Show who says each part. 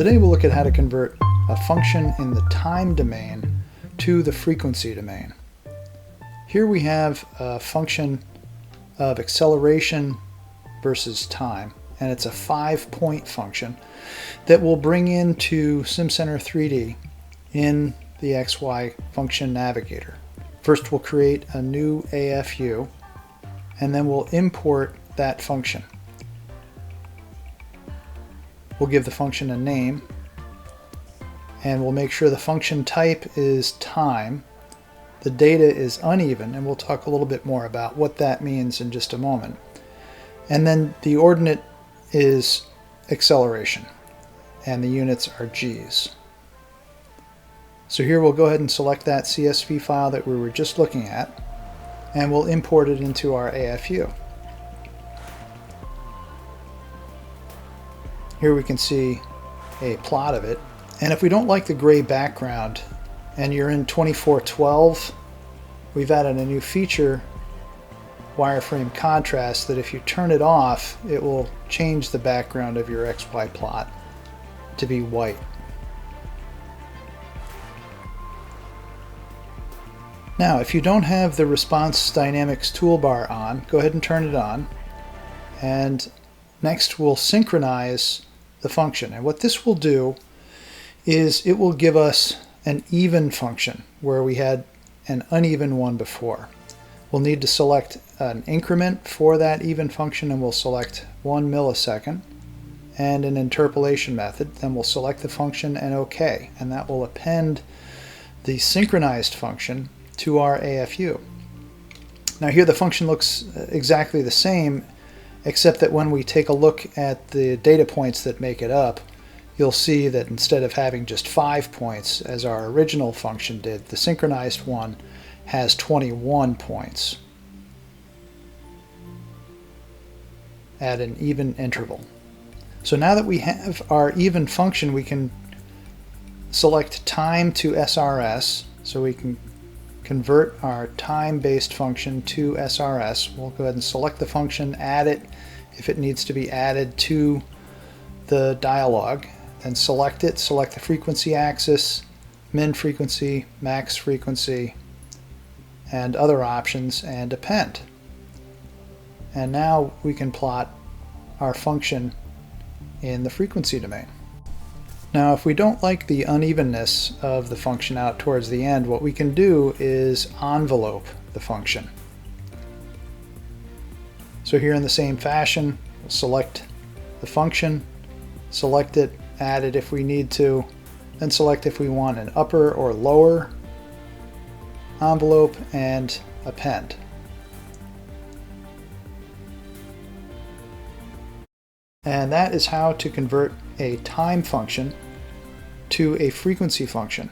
Speaker 1: Today we'll look at how to convert a function in the time domain to the frequency domain. Here we have a function of acceleration versus time, and it's a 5-point function that we'll bring into Simcenter 3D in the XY function navigator. First we'll create a new AFU, and then we'll import that function. We'll give the function a name, and we'll make sure the function type is time. The data is uneven, and we'll talk a little bit more about what that means in just a moment. And then the ordinate is acceleration, and the units are G's. So here we'll go ahead and select that CSV file that we were just looking at, and we'll import it into our AFU. Here we can see a plot of it, and if we don't like the gray background and you're in 2412, we've added a new feature, wireframe contrast, that if you turn it off, it will change the background of your XY plot to be white. Now, if you don't have the Response Dynamics toolbar on, go ahead and turn it on. And next we'll synchronize the function. And what this will do is it will give us an even function where we had an uneven one before. We'll need to select an increment for that even function, and we'll select 1 millisecond and an interpolation method. Then we'll select the function and OK, and that will append the synchronized function to our AFU. Now here the function looks exactly the same, except that when we take a look at the data points that make it up, you'll see that instead of having just 5 points as our original function did, the synchronized one has 21 points at an even interval. So now that we have our even function, we can select time to SRS, so we can convert our time-based function to SRS. We'll go ahead and select the function, add it if it needs to be added to the dialog, and select it, select the frequency axis, min frequency, max frequency, and other options, and append. And now we can plot our function in the frequency domain. Now, if we don't like the unevenness of the function out towards the end, what we can do is envelope the function. So here in the same fashion, we'll select the function, select it, add it if we need to, then select if we want an upper or lower envelope, and append. And that is how to convert a time function to a frequency function.